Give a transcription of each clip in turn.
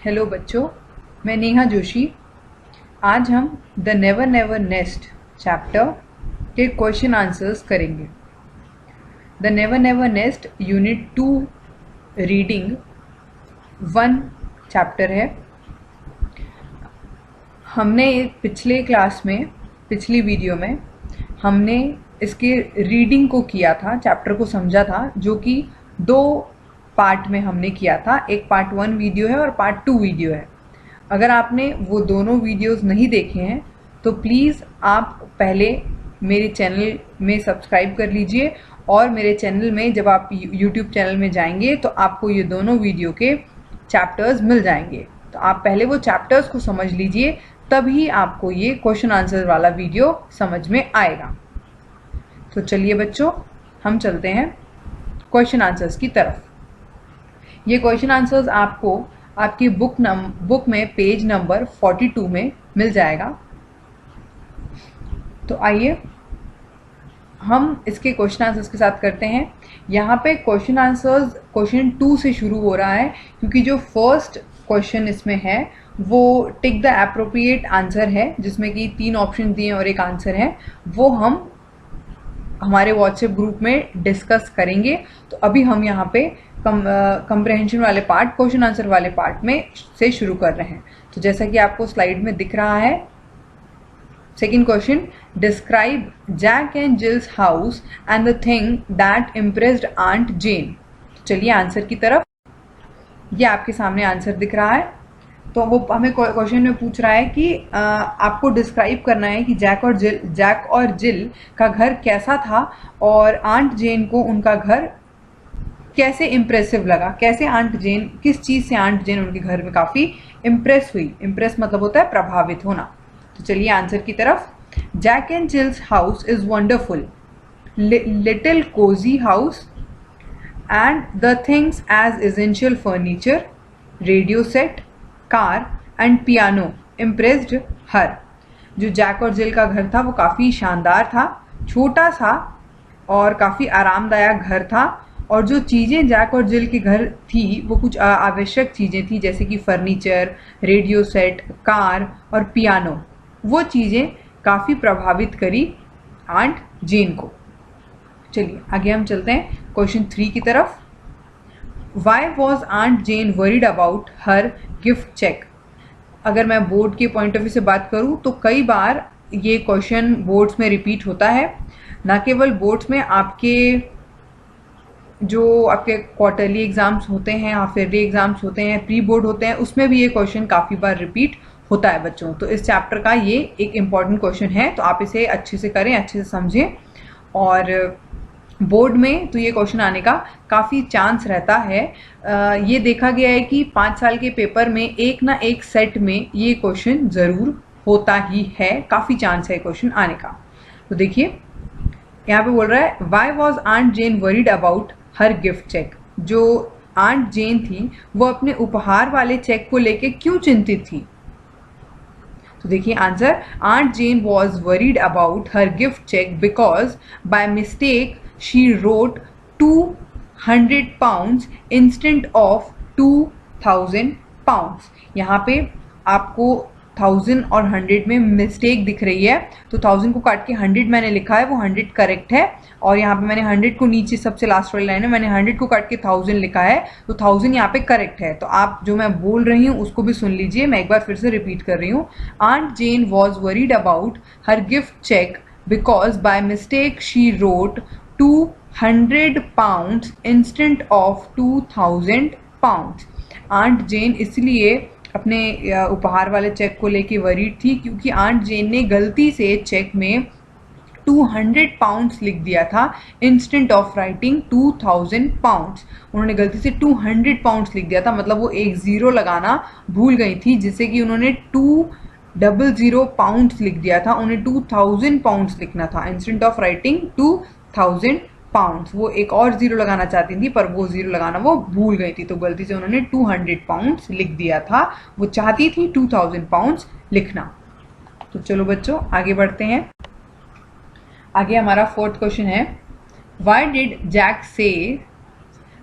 Hello बच्चों, मैं नेहा जोशी। आज हम the never never nest chapter के क्वेश्चन आंसर्स करेंगे। The never never nest unit 2 reading 1 chapter है। हमने पिछले क्लास में, पिछली वीडियो में हमने इसके रीडिंग को किया था, चैप्टर को समझा था, जो कि 2 पार्ट में हमने किया था। एक पार्ट 1 वीडियो है और पार्ट 2 वीडियो है। अगर आपने वो दोनों वीडियोस नहीं देखे हैं तो प्लीज़ आप पहले मेरे चैनल में सब्सक्राइब कर लीजिए, और मेरे चैनल में जब आप यूट्यूब चैनल में जाएंगे तो आपको ये दोनों वीडियो के चैप्टर्स मिल जाएंगे। तो आप पहले वो चैप्टर्स को समझ लीजिए, तभी आपको ये क्वेश्चन आंसर वाला वीडियो समझ में आएगा। तो चलिए बच्चों, हम चलते हैं क्वेश्चन आंसर्स की तरफ। ये क्वेश्चन आंसर्स आपको आपकी बुक में पेज नंबर 42 में मिल जाएगा। तो आइए हम इसके क्वेश्चन आंसर्स के साथ करते हैं। यहाँ पे क्वेश्चन आंसर्स क्वेश्चन 2 से शुरू हो रहा है, क्योंकि जो फर्स्ट क्वेश्चन इसमें है वो टिक द एप्रोप्रिएट आंसर है, जिसमें कि 3 ऑप्शन दिए और एक आंसर है। वो हम हमारे व्हाट्सएप ग्रुप में डिस्कस करेंगे। तो अभी हम यहाँ पे कंप्रहेंशन वाले पार्ट, क्वेश्चन आंसर वाले पार्ट में से शुरू कर रहे हैं। तो जैसा कि आपको स्लाइड में दिख रहा है, second question, describe Jack and Jill's house and the thing that impressed aunt Jane. तो चलिए आंसर की तरफ। ये आपके सामने आंसर दिख रहा है। तो वो हमें क्वेश्चन में पूछ रहा है कि आपको डिस्क्राइब करना है कि जैक और जिल का घर कैसा था और आंट जेन को उनका घर कैसे इम्प्रेसिव लगा। कैसे आंट जेन, किस चीज़ से आंट जेन उनके घर में काफ़ी इम्प्रेस हुई। इम्प्रेस मतलब होता है प्रभावित होना। तो चलिए आंसर की तरफ। Jack and Jill's house is wonderful, little cosy house and the things as essential furniture, radio set, car and piano impressed her. जो जैक और जिल का घर था वो काफ़ी शानदार था, छोटा सा और काफ़ी आरामदायक घर था। और जो चीज़ें जैक और जिल के घर थी वो कुछ आवश्यक चीज़ें थी, जैसे कि फर्नीचर, रेडियो सेट, कार और पियानो। वो चीज़ें काफ़ी प्रभावित करी आंट जेन को। चलिए आगे हम चलते हैं क्वेश्चन 3 की तरफ। Why was Aunt Jane worried about her gift check? अगर मैं बोर्ड के पॉइंट ऑफ व्यू से बात करूँ तो कई बार ये क्वेश्चन बोर्ड्स में रिपीट होता है। ना केवल बोर्ड्स में, जो आपके क्वार्टरली एग्ज़ाम्स होते हैं, हाफ ईयरली एग्ज़ाम्स होते हैं, प्री बोर्ड होते हैं, उसमें भी ये क्वेश्चन काफ़ी बार रिपीट होता है बच्चों। तो इस चैप्टर का ये एक इम्पॉर्टेंट क्वेश्चन है, तो आप इसे अच्छे से करें, अच्छे से समझें। और बोर्ड में तो ये क्वेश्चन आने का काफ़ी चांस रहता है। ये देखा गया है कि 5 साल के पेपर में एक ना एक सेट में ये क्वेश्चन ज़रूर होता ही है, काफ़ी चांस है क्वेश्चन आने का। तो देखिए यहाँ पे बोल रहा है, why was aunt Jane worried about her gift cheque. जो आंट जेन थी वो अपने उपहार वाले चेक को लेके क्यों चिंतित थी। तो देखिए answer, aunt Jane was worried about her gift cheque because by mistake she wrote 200 pounds instead of 2000 pounds। यहाँ पे आपको 1000 और 100 में मिस्टेक दिख रही है, तो 1000 को काट के 100 मैंने लिखा है, वो 100 करेक्ट है। और यहाँ पे मैंने 100 को नीचे सबसे लास्ट वाली लाइन है, मैंने 100 को काट के 1000 लिखा है, तो 1000 यहाँ पे करेक्ट है। तो आप जो मैं बोल रही हूँ उसको भी सुन लीजिए, मैं एक बार फिर से रिपीट कर रही हूँ। Aunt Jane was worried about her gift cheque because by mistake she wrote 200 pounds instead of 2000 pounds। Aunt Jane इसलिए अपने उपहार वाले चेक को लेके वरीड थी क्योंकि आंट जेन ने गलती से चेक में 200 पाउंड्स लिख दिया था इंस्टेंट ऑफ राइटिंग 2000 पाउंड्स। उन्होंने गलती से 200 पाउंड्स लिख दिया था, मतलब वो एक ज़ीरो लगाना भूल गई थी, जिससे कि उन्होंने 200 पाउंड्स लिख दिया था। उन्हें 2000 पाउंड्स लिखना था इंस्टेंट ऑफ राइटिंग 2000 पाउंड्स। वो एक और ज़ीरो लगाना चाहती थी, पर वो ज़ीरो लगाना वो भूल गई थी, तो गलती से उन्होंने 200 पाउंड्स लिख दिया था। वो चाहती थी 2000 पाउंड्स लिखना। तो चलो बच्चों आगे बढ़ते हैं। आगे हमारा 4th क्वेश्चन है, why did Jack say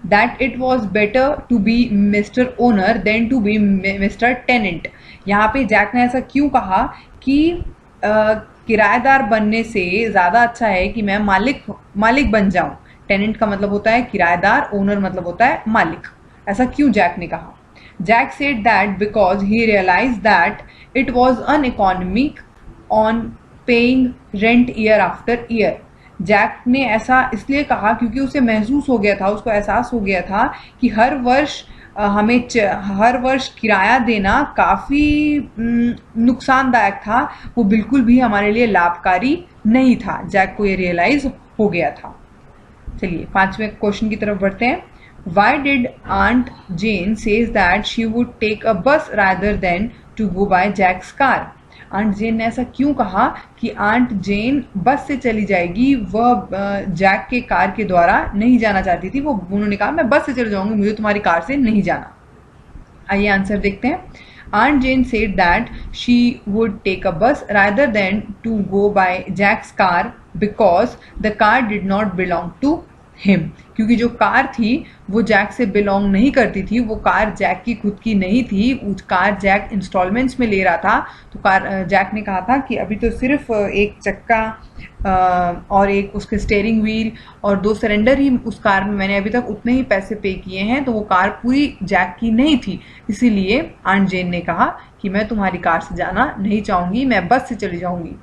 that it was better to be mister owner than to be mister tenant. यहाँ पे जैक ने ऐसा क्यों कहा कि किराएदार बनने से ज़्यादा अच्छा है कि मैं मालिक बन जाऊं। टेनेंट का मतलब होता है किराएदार, ओनर मतलब होता है मालिक। ऐसा क्यों जैक ने कहा? Jack said that because he realise that it was uneconomic on paying rent year after year. Jack ने ऐसा इसलिए कहा क्योंकि उसे महसूस हो गया था, उसको एहसास हो गया था कि हर वर्ष किराया देना काफ़ी नुकसानदायक था, वो बिल्कुल भी हमारे लिए लाभकारी नहीं था। जैक को ये रियलाइज हो गया था। चलिए 5वें क्वेश्चन की तरफ बढ़ते हैं। Why did Aunt Jane says that she would take a bus rather than to go by Jack's car? Aunt Jane ने ऐसा क्यों कहा कि आंट जेन बस से चली जाएगी, वह जैक के कार के द्वारा नहीं जाना चाहती थी। उन्होंने कहा मैं बस से चले जाऊंगी, मुझे तुम्हारी कार से नहीं जाना। आइए आंसर देखते हैं। Aunt Jane said that she would take a bus rather than to go by Jack's car because the car did not belong to him। क्योंकि जो कार थी वो जैक से बिलोंग नहीं करती थी, वो कार जैक की खुद की नहीं थी, उस कार जैक इंस्टॉलमेंट्स में ले रहा था। तो जैक ने कहा था कि अभी तो सिर्फ एक चक्का और एक उसके स्टीयरिंग व्हील और 2 सिलेंडर ही उस कार में मैंने अभी तक उतने ही पैसे पे किए हैं, तो वो कार पूरी जैक की नहीं थी। इसीलिए आंट जेन ने कहा कि मैं तुम्हारी कार से जाना नहीं चाहूँगी, मैं बस से चली जाऊँगी।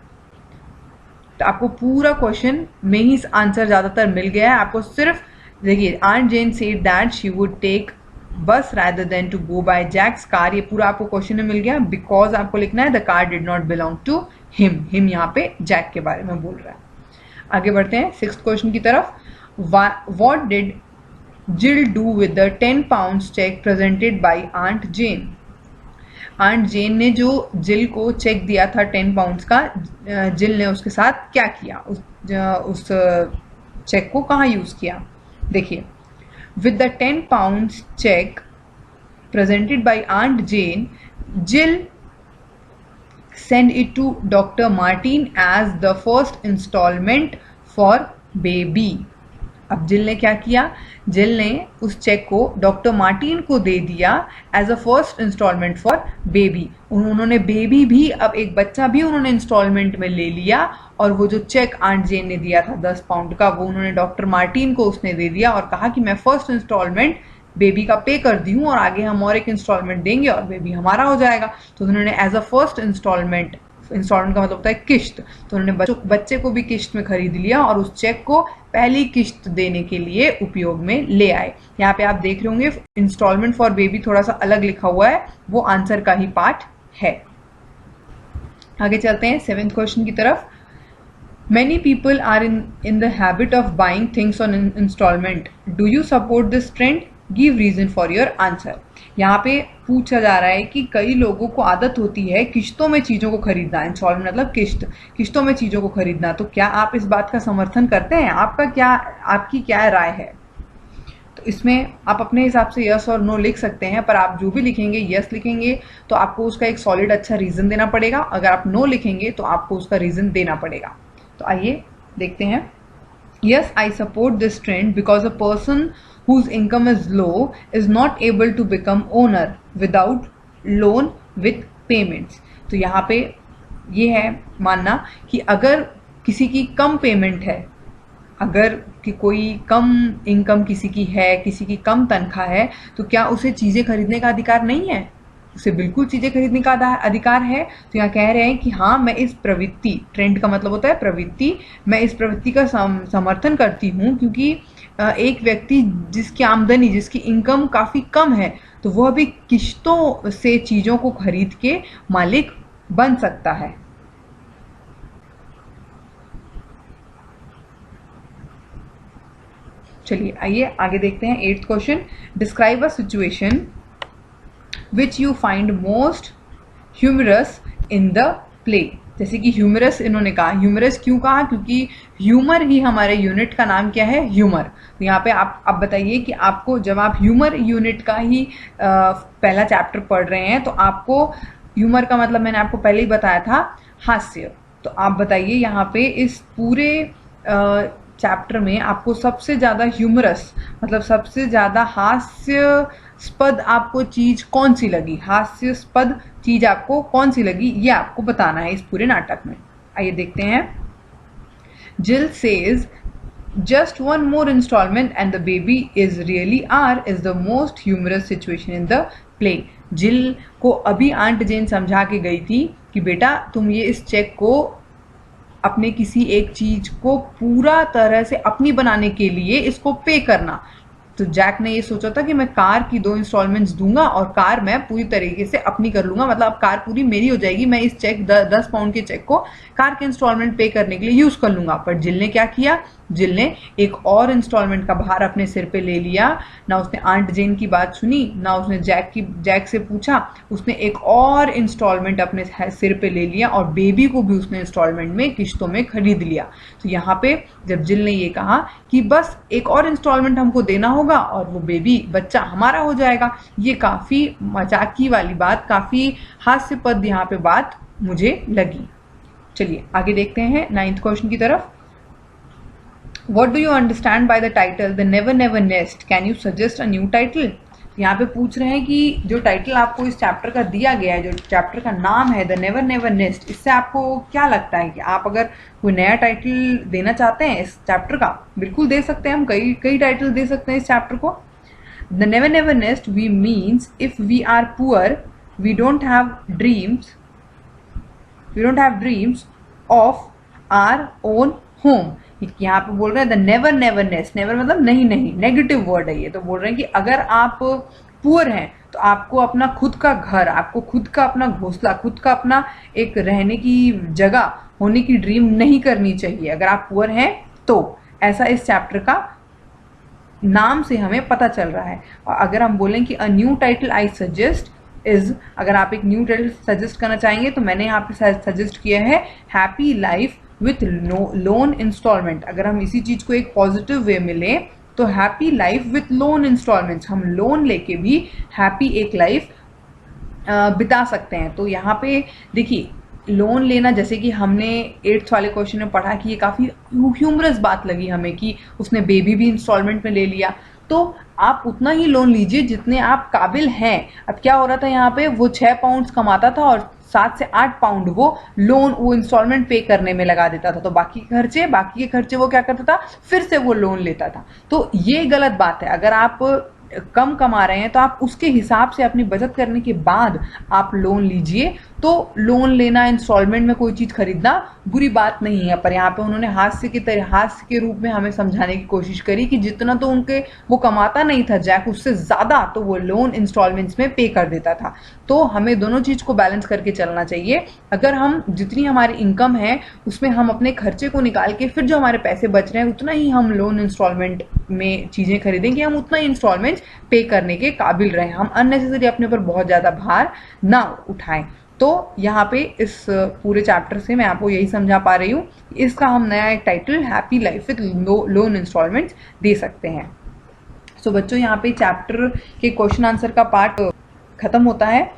तो आपको पूरा क्वेश्चन में ही आंसर ज़्यादातर मिल गया है। आपको सिर्फ देखिए, aunt Jane said that she would take bus rather than to go by Jack's car, ये पूरा आपको क्वेश्चन में मिल गया। बिकॉज आपको लिखना है the car did not belong to him यहाँ पे जैक के बारे में बोल रहा है। आगे बढ़ते हैं 6th क्वेश्चन की तरफ। What did Jill do with the 10 pounds cheque presented by aunt Jane? Aunt Jane ने जो जिल को चेक दिया था 10 pounds का, जिल ने उसके साथ क्या किया, उस चेक को कहाँ यूज किया? देखिए, with the 10 pounds cheque presented by aunt Jane, Jill send it to Dr. Martin as the first installment for baby। अब जिल ने क्या किया? जिल ने उस चेक को डॉक्टर मार्टिन को दे दिया as a first instalment for baby. उन्होंने बेबी भी, अब एक बच्चा भी उन्होंने इंस्टॉलमेंट में ले लिया, और वो जो चेक आंट जेन ने दिया था 10 pound का, वो उन्होंने डॉक्टर मार्टिन को उसने दे दिया और कहा कि मैं फर्स्ट इंस्टॉलमेंट बेबी का पे कर दी हूँ और आगे हम और एक इंस्टॉलमेंट देंगे और बेबी हमारा हो जाएगा। तो उन्होंने एज अ फर्स्ट इंस्टॉलमेंट का मतलब होता है किश्त, तो उन्होंने बच्चे को भी किश्त में खरीद लिया और उस चेक को पहली किश्त देने के लिए उपयोग में ले आए। यहाँ पे आप देख रहे होंगे इंस्टॉलमेंट फॉर बेबी थोड़ा सा अलग लिखा हुआ है, वो आंसर का ही पार्ट है। आगे चलते हैं 7th क्वेश्चन की तरफ। Many people are in the habit of buying things on installment. Do you support this trend? Give reason for your answer। यहाँ पे पूछा जा रहा है कि कई लोगों को आदत होती है किश्तों में चीज़ों को खरीदना। इंस्टॉलमेंट मतलब किश्तों में चीज़ों को खरीदना। तो क्या आप इस बात का समर्थन करते हैं? आपकी क्या राय है? तो इसमें आप अपने हिसाब से यस और नो लिख सकते हैं, पर आप जो भी लिखेंगे, यस लिखेंगे तो आपको उसका एक सॉलिड अच्छा रीज़न देना पड़ेगा। अगर आप नो लिखेंगे तो आपको उसका रीज़न देना पड़ेगा। तो आइए देखते हैं। Yes, I support this trend because a person whose income is low is not able to become owner without loan with payments। तो यहाँ पे ये है मानना कि अगर किसी की कम पेमेंट है, अगर कि कोई कम इनकम किसी की है, किसी की कम तनख्वाह है, तो क्या उसे चीज़ें खरीदने का अधिकार नहीं है? उसे बिल्कुल चीज़ें खरीदने का अधिकार है। तो यहाँ कह रहे हैं कि हाँ, मैं इस प्रवृत्ति, ट्रेंड का मतलब होता है प्रवृत्ति, मैं इस प्रवृत्ति का समर्थन करती हूँ, क्योंकि एक व्यक्ति जिसकी आमदनी, जिसकी इनकम काफ़ी कम है, तो वह भी किश्तों से चीज़ों को खरीद के मालिक बन सकता है। चलिए आइए आगे देखते हैं 8th question. Describe a situation which you find most humorous in the play. जैसे कि ह्यूमरस इन्होंने कहा, ह्यूमरस क्यों कहा? क्योंकि ह्यूमर ही हमारे यूनिट का नाम क्या है? ह्यूमर। तो यहाँ पे आप बताइए कि आपको, जब आप ह्यूमर यूनिट का ही पहला चैप्टर पढ़ रहे हैं, तो आपको ह्यूमर का मतलब मैंने आपको पहले ही बताया था, हास्य। तो आप बताइए यहाँ पे इस पूरे चैप्टर में आपको सबसे ज़्यादा ह्यूमरस, मतलब सबसे ज़्यादा हास्यास्पद आपको चीज़ कौन सी लगी, हास्यास्पद चीज़ आपको कौन सी लगी, ये आपको बताना है इस पूरे नाटक में। आइए देखते हैं। जिल says just one more installment and the baby is really R is the most humorous situation in the play। जिल को अभी आंट जेन समझा के गई थी कि बेटा तुम ये इस चेक को अपने किसी एक चीज को पूरा तरह से अपनी बनाने के लिए इसको पे करना। तो जैक ने ये सोचा था कि मैं कार की 2 इंस्टॉलमेंट्स दूंगा और कार मैं पूरी तरीके से अपनी कर लूंगा, मतलब अब कार पूरी मेरी हो जाएगी, मैं इस चेक 10 पाउंड के चेक को कार के इंस्टॉलमेंट पे करने के लिए यूज कर लूंगा। पर जिल ने क्या किया, जिल ने एक और इंस्टॉलमेंट का भार अपने सिर पे ले लिया। ना उसने आंट जेन की बात सुनी, ना उसने जैक से पूछा, उसने एक और इंस्टॉलमेंट अपने सिर पे ले लिया और बेबी को भी उसने इंस्टॉलमेंट में किश्तों में खरीद लिया। तो यहाँ पे जब जिल ने ये कहा कि बस एक और इंस्टॉलमेंट हमको देना होगा और वो बेबी बच्चा हमारा हो जाएगा, ये काफी मजाकी वाली बात, काफी हास्यपद यहाँ पे बात मुझे लगी। चलिए आगे देखते हैं 9th क्वेश्चन की तरफ। What do you understand by the title The Never Never Nest? Can you suggest a new title? यहाँ पे पूछ रहे हैं कि जो टाइटल आपको इस चैप्टर का दिया गया है, जो चैप्टर का नाम है द नेवर नेवर नेस्ट, इससे आपको क्या लगता है कि आप अगर कोई नया टाइटल देना चाहते हैं इस चैप्टर का? बिल्कुल दे सकते हैं, हम कई टाइटल दे सकते हैं इस चैप्टर को। The never never nest we means if we are poor we don't have dreams of our own home. यहाँ पे बोल रहे हैं the never never nest, never मतलब नहीं, नेगेटिव वर्ड है ये। तो बोल रहे हैं कि अगर आप पुअर हैं तो आपको अपना खुद का घर, आपको खुद का अपना घोंसला, खुद का अपना एक रहने की जगह होने की ड्रीम नहीं करनी चाहिए अगर आप पुअर हैं तो। ऐसा इस चैप्टर का नाम से हमें पता चल रहा है। और अगर हम बोलें कि a new title I suggest is, अगर आप एक न्यू टाइटल सजेस्ट करना चाहेंगे तो मैंने यहाँ पे सजेस्ट किया है happy life with loan instalment. अगर हम इसी चीज को एक पॉजिटिव वे में लें तो happy life with loan instalments, हम लोन लेके भी हैप्पी एक लाइफ बिता सकते हैं। तो यहाँ पे देखिए लोन लेना, जैसे कि हमने 8th वाले क्वेश्चन में पढ़ा कि ये काफ़ी ह्यूमरस बात लगी हमें कि उसने बेबी भी इंस्टॉलमेंट में ले लिया। तो आप उतना ही लोन लीजिए जितने आप काबिल हैं। अब क्या हो रहा था यहाँ पे, वो 6 पाउंड कमाता था और 7 से 8 पाउंड वो इंस्टॉलमेंट पे करने में लगा देता था। तो बाकी के खर्चे वो क्या करता था, फिर से वो लोन लेता था। तो ये गलत बात है। अगर आप कम कमा रहे हैं तो आप उसके हिसाब से अपनी बचत करने के बाद आप लोन लीजिए। तो लोन लेना, इंस्टॉलमेंट में कोई चीज़ खरीदना बुरी बात नहीं है। पर यहाँ पे उन्होंने हास्य के रूप में हमें समझाने की कोशिश करी कि जितना तो वो कमाता नहीं था जैक, उससे ज़्यादा तो वो लोन इंस्टॉलमेंट्स में पे कर देता था। तो हमें दोनों चीज़ को बैलेंस करके चलना चाहिए। अगर हम जितनी हमारी इनकम है उसमें हम अपने खर्चे को निकाल के फिर जो हमारे पैसे बच रहे हैं उतना ही हम लोन इंस्टॉलमेंट में चीज़ें खरीदेंगे, हम उतना ही इंस्टॉलमेंट पे करने के काबिल रहें, हम अननेसेसरी अपने ऊपर बहुत ज़्यादा भार ना उठाएं। तो यहाँ पे इस पूरे चैप्टर से मैं आपको यही समझा पा रही हूँ, इसका हम नया एक title happy life with loan instalments दे सकते हैं। सो बच्चों यहाँ पे चैप्टर के क्वेश्चन आंसर का पार्ट खत्म होता है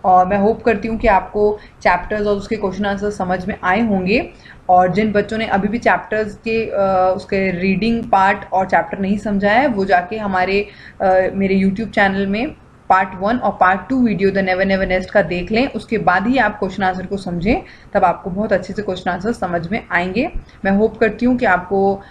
और मैं होप करती हूँ कि आपको चैप्टर्स और उसके क्वेश्चन आंसर समझ में आए होंगे। और जिन बच्चों ने अभी भी चैप्टर्स के उसके रीडिंग पार्ट और चैप्टर नहीं समझा है वो जाके मेरे यूट्यूब चैनल में पार्ट 1 और part 2 video the never never nest का देख लें। उसके बाद ही आप क्वेश्चन आंसर को समझें, तब आपको बहुत अच्छे से क्वेश्चन आंसर समझ में आएंगे। मैं होप करती हूँ कि आपको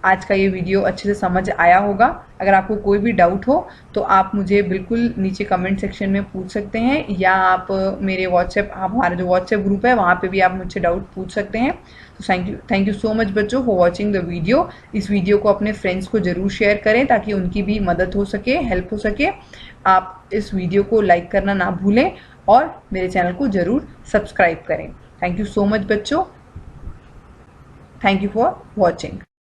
आज का ये वीडियो अच्छे से समझ आया होगा। अगर आपको कोई भी डाउट हो तो आप मुझे बिल्कुल नीचे कमेंट सेक्शन में पूछ सकते हैं, या आप मेरे हमारा जो व्हाट्सएप ग्रुप है वहाँ पे भी आप मुझसे डाउट पूछ सकते हैं। तो थैंक यू सो मच बच्चों फॉर वॉचिंग द वीडियो। इस वीडियो को अपने फ्रेंड्स को ज़रूर शेयर करें ताकि उनकी भी मदद हो सके, हेल्प हो सके। आप इस वीडियो को लाइक करना ना भूलें और मेरे चैनल को ज़रूर सब्सक्राइब करें। थैंक यू सो मच बच्चों, थैंक यू फॉर वॉचिंग।